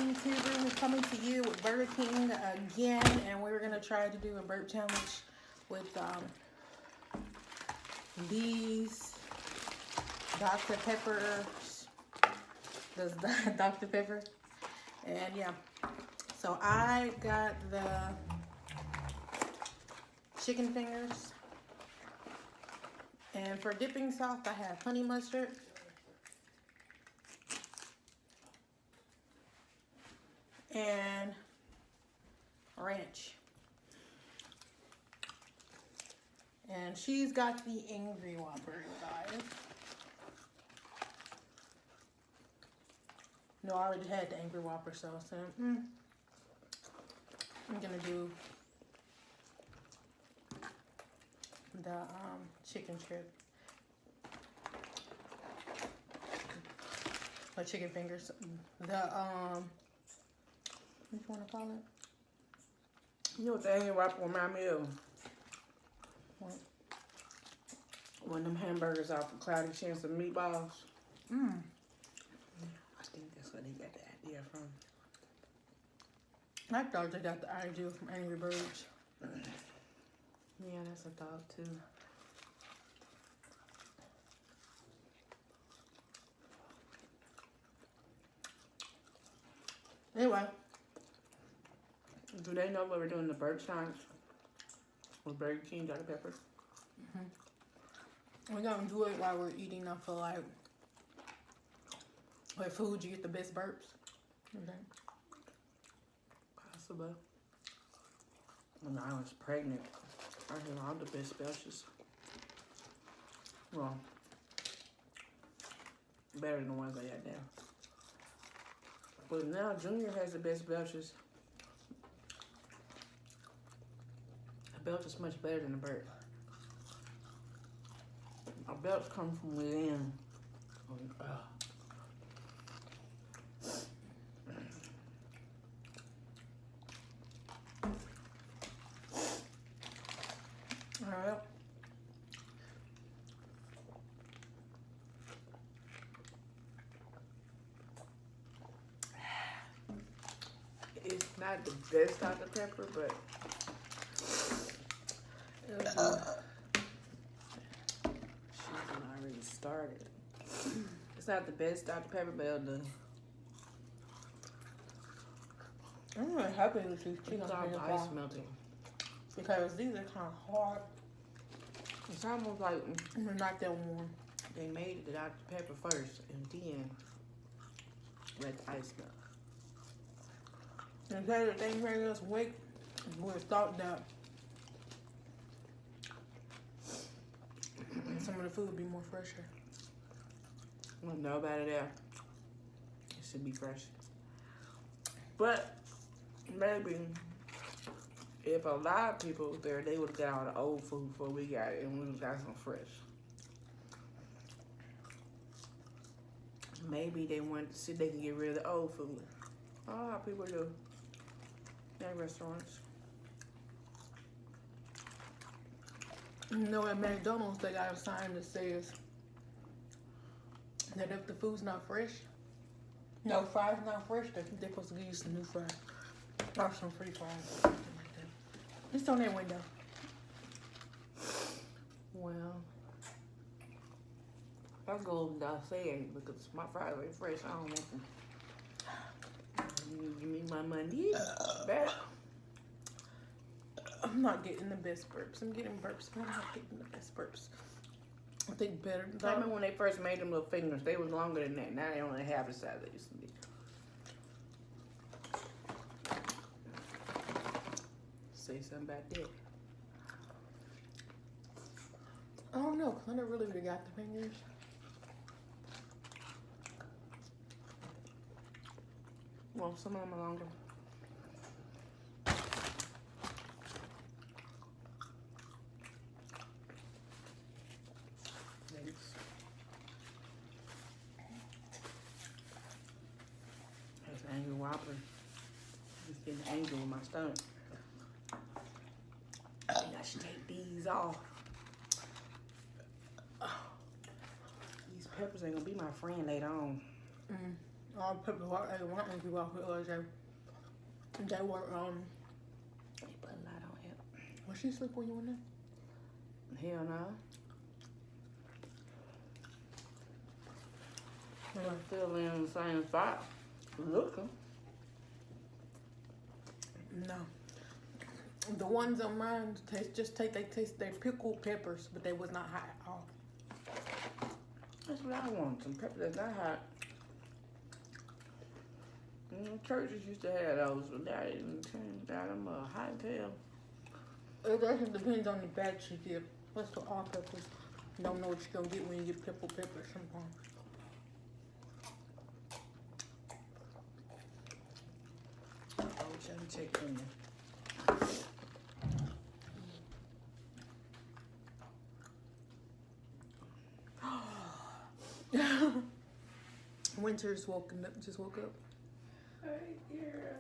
YouTuber who's coming to you with Burger King again, and we're gonna try to do a burp challenge with these Dr. Peppers. Does Dr. Pepper? And yeah, so I got the chicken fingers, and for dipping sauce I have honey mustard, and ranch. And she's got the Angry Whopper, guys. No, I already had the Angry Whopper, so I'm gonna do the chicken strip. Or chicken fingers. The what you wanna call it? You know what the Angry Whopper remind me of? What? One of them hamburgers off of Cloudy Chance of Meatballs. I think that's where they got the idea from. I thought they got the idea from Angry Birds. Yeah, that's a thought too. Anyway, do they know what we're doing the bird challenge with Burger King, Dr. Pepper? we're gonna do it while we're eating. I feel like with food you get the best burps. Okay. Possible. When I was pregnant, I had all the best belches. Well, better than the ones I had now. But now Junior has the best belches. A belch is much better than a burp. A belch comes from within. Alright. It's not the best Dr. Pepper, but she's already started. It's not the best Dr. Pepper, but it'll do. I'm really happy with these chicken It's all fingers, the ice melting. because these are kind of hard. It's almost like They're not that warm. they made the Dr. Pepper first and then let the ice melt. And that they made us wait, we thought that some of the food would be more fresher. No better there. It should be fresh. But maybe if a lot of people was there, they would have got all the old food before we got it, and we would have got some fresh. Maybe they wanted to see if they can get rid of the old food. Oh, how people do at restaurants. You know, at McDonald's, they got a sign that says that if the food's not fresh, no, fries not fresh, they're supposed to give you some new fries. Or some free fries, or something like that. It's on that window. Well, I'll go without saying because my fries ain't fresh. I don't want them. You give me my money back. I'm not getting the best burps. I'm getting burps, but I'm not getting the best burps. I think better. I remember when they first made them little fingers, they was longer than that. Now they only half the size they used to be. Say something about that. I don't know. Clint really would have got the fingers. Well, some of them are longer. Thanks. That's an Angry Whopper. Just getting angry with my stomach. I think I should take these off. These peppers ain't gonna be my friend later on. all the people I want when people out here, they were, He put a lot on him. was she asleep when you went there? Hell no. I'm still in the same spot. Looking. No. The ones on mine they taste they pickled peppers, but they was not hot at all. That's what I want. Some pepper that's not hot. Churches used to have those, but now they turned them hot as hell. It actually depends on the batch you get. What's for all peppers? You don't know what you're gonna get when you get pickled peppers sometimes. Oh, let me check in there. Winter's just woke up. Hey, girl.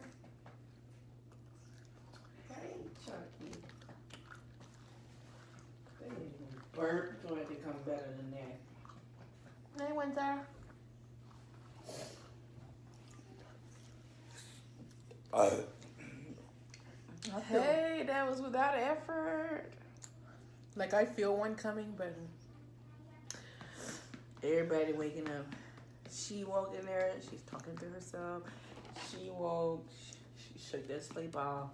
Hey, Chucky. They need to burp so they come better than that. Hey, Winter. Hey, that was without effort. Like I feel one coming, but Everybody waking up. She woke in there. She's talking to herself. She woke. She shook that sleep off.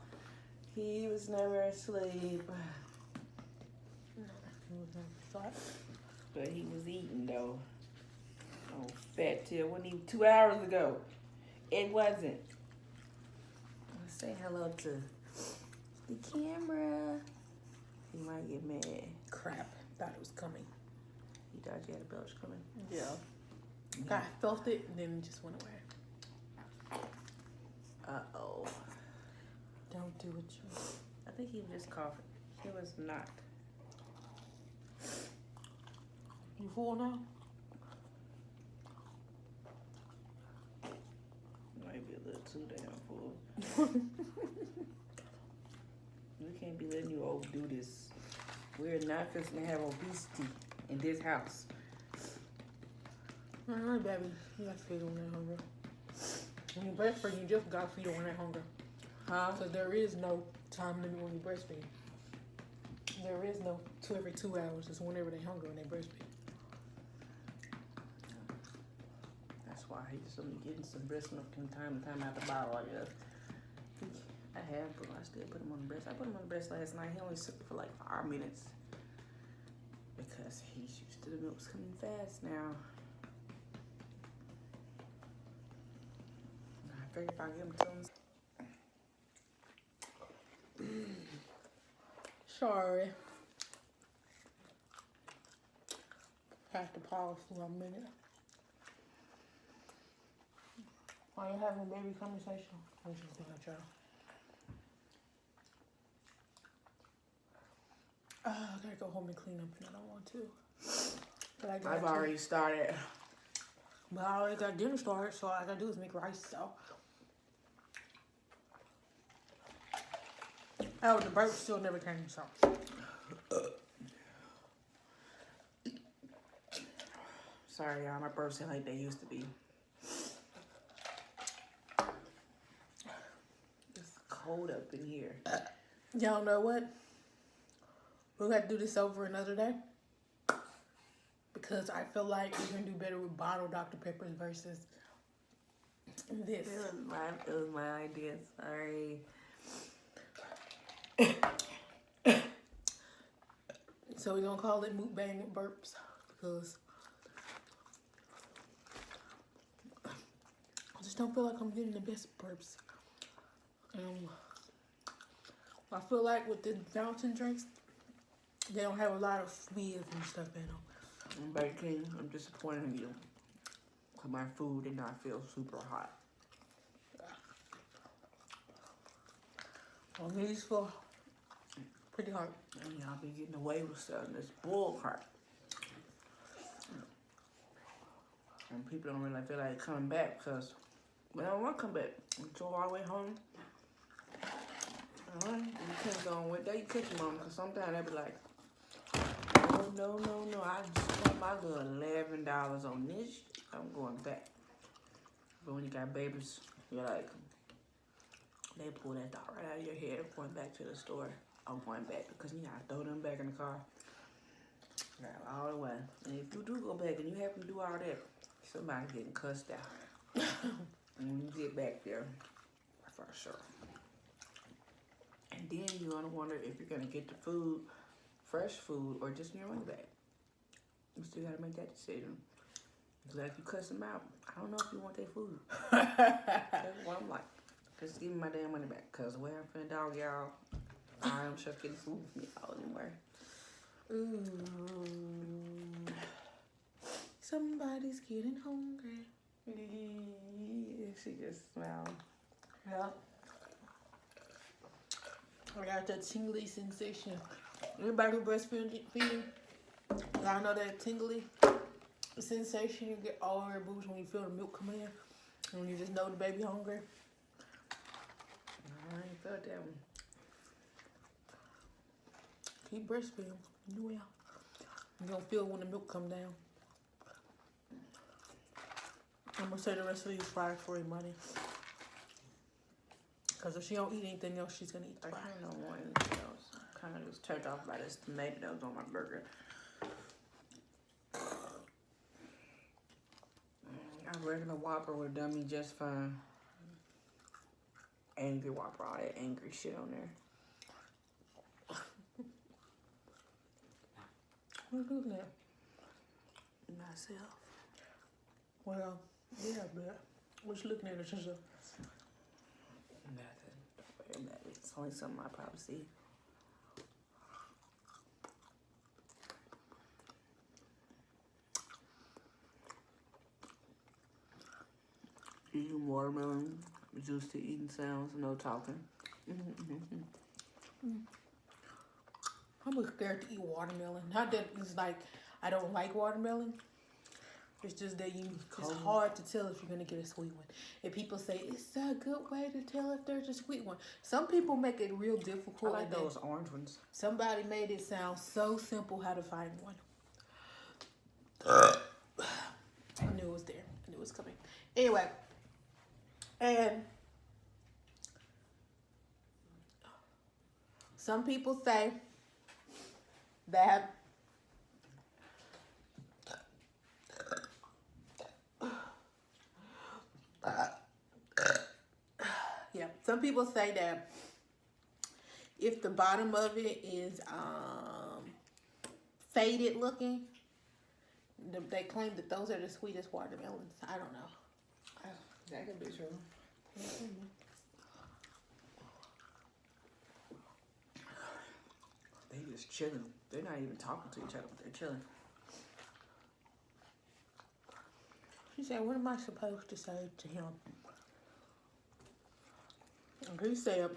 He was never asleep. But he was eating though. Oh, fat tail. Wasn't even 2 hours ago. It wasn't. Let's say hello to the camera. He might get mad. crap. Thought it was coming. You thought you had a belch coming? Yeah. I felt it and then it just went away. Uh-oh. Don't do it, you. I think he was just coughing. He was not. You full now? Might be a little too damn full. We can't be letting you overdo this. We're not fixing to have obesity in this house. All right, baby. You got to feed on that hunger. When you breastfeed, you just got to feed on that hunger. Huh? Because there is no time limit when you breastfeed. There is no every 2 hours. It's whenever they hungry when they breastfeed. That's why he's only getting some breast milk from time to time out the bottle, I guess. I still put him on the breast. I put him on the breast last night. He only took it for like 5 minutes. Because he's used to the milk's coming fast now. I figured if I give him to him. Sorry. Have to pause for a minute. While you're having a baby conversation, I'm just looking at y'all. I gotta go home and clean up and I don't want to. But I got I've already started. But I already got dinner started, so all I gotta do is make rice, so. Oh, the burp still never came, so. Sorry, y'all. My burps ain't like they used to be. It's cold up in here. Y'all know what? We're gonna do this over another day. Because I feel like we're gonna do better with bottled Dr. Peppers versus this. It was my idea. Sorry. So we're gonna call it mukbang with burps because I just don't feel like I'm getting the best burps. I feel like with the fountain drinks, they don't have a lot of fizz and stuff in them. Baking, I'm disappointed in you. Cause my food did not feel super hot. Well, these feel pretty hard. And y'all be getting away with selling this bull crap. And people don't really feel like coming back because we don't want to come back. We drove all the way home. It depends on what day you catch them on, because sometimes they be like, no, I just spent my little $11 on this. I'm going back. But when you got babies, you're like, they pull that thought right out of your head of going back to the store. I'm going back because you gotta throw them back in the car. Drive all the way. And if you do go back and you have to do all that, somebody's getting cussed out. When you get back there, for sure. And then you're gonna wonder if you're gonna get the food, fresh food, or just in your money back. You still gotta make that decision. It's like you cuss them out. I don't know if you want their food. That's what I'm like. Just give me my damn money back. Cause the way I'm finna dog y'all, I am sure getting food from y'all anywhere. Ooh. Somebody's getting hungry. She just smiled. Yeah. I got that tingly sensation. Anybody who breastfeeding, y'all know that tingly sensation you get all over your boobs when you feel the milk coming in, when you just know the baby hungry. I ain't felt that one. Keep breastfeeding. You will. You gonna feel when the milk come down. I'm gonna say the rest of these fries for your money. Cause if she don't eat anything else, she's gonna eat the I fries. don't want anything else. Kind of just turned off by this tomato that was on my burger. A regular Whopper would have done me just fine. Angry Whopper, all that angry shit on there. What are you looking at? Myself. Well, yeah, but what you looking at yourself? Nothing. It's only something I probably see. Eating watermelon, juice to eating sounds, no talking. I'm scared to eat watermelon. Not that it's like I don't like watermelon. It's just that it's hard to tell if you're gonna get a sweet one. And people say it's a good way to tell if there's a sweet one. Some people make it real difficult. I like those orange ones. Somebody made it sound so simple how to find one. I knew it was there. I knew it was coming. Anyway, and some people say that some people say that if the bottom of it is faded looking, they claim that those are the sweetest watermelons. I don't know. That could be true. They just chilling. They're not even talking to each other. They're chilling. She said, what am I supposed to say to him? And he said,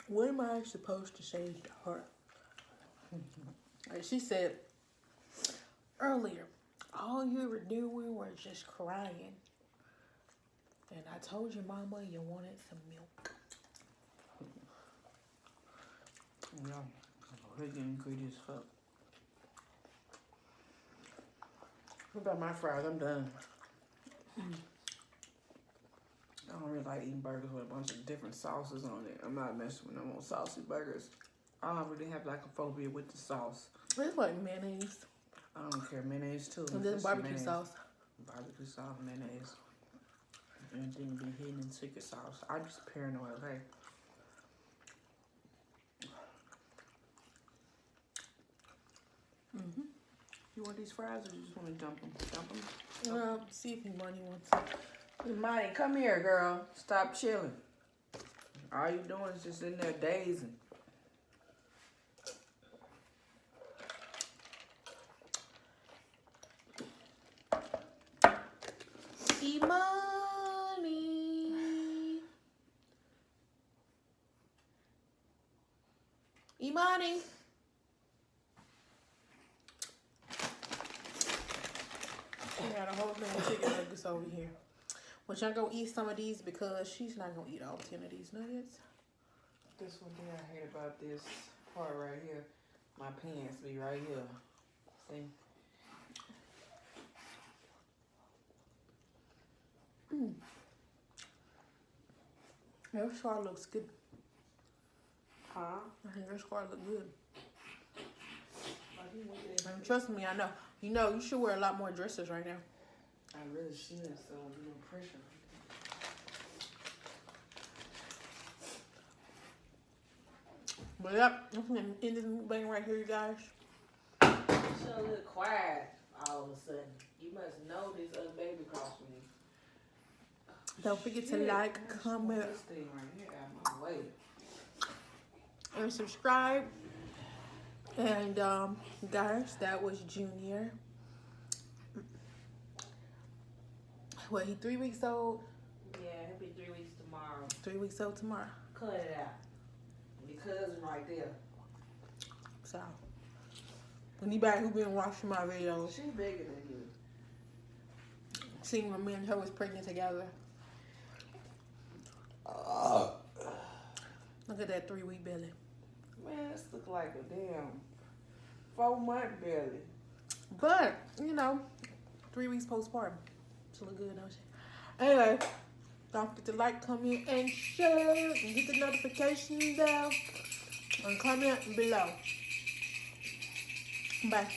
what am I supposed to say to her? And she said, earlier, all you were doing was just crying. And I told your mama you wanted some milk. Yeah. We're getting greedy as fuck. What about my fries? I'm done. I don't really like eating burgers with a bunch of different sauces on it. I'm not messing with no more saucy burgers. I don't really have like a phobia with the sauce. It's like mayonnaise. I don't care. Mayonnaise too. And then Just barbecue mayonnaise. sauce. Barbecue sauce, mayonnaise. Anything be hidden in secret sauce. I'm just paranoid, okay? You want these fries or you just want to dump them? Dump them? See if Imani wants it. Imani, come here, girl. Stop chilling. All you doing is just in there dazing. Imani. Imani. We got a whole thing of chicken nuggets over here. But y'all gonna eat some of these because she's not gonna eat all 10 of these nuggets. This one thing I hate about this part right here, my pants be right here. See? Your scar looks good. Huh? I think your scar look good. Like, he went there. And trust me, I know. You know, you should wear a lot more dresses right now. I really should, so there's no pressure. But yep, I'm gonna end this mukbang right here, you guys. She's a little quiet all of a sudden. You must know this other baby across from me. Don't forget to Shit, like, man, she comment, want this thing right here out my way. and subscribe. And guys, that was Junior. What, he 3 weeks old? Yeah, he'll be 3 weeks tomorrow. 3 weeks old tomorrow. Cut it out. Your cousin right there. So, anybody who been watching my videos, She bigger than you. seen when me and her was pregnant together. Look at that 3-week belly. Man, this look like a damn 4-month belly. But, you know, 3 weeks postpartum. She look good, don't she? Anyway, don't forget to like, comment, and share. And hit the notification bell. And comment below. Bye.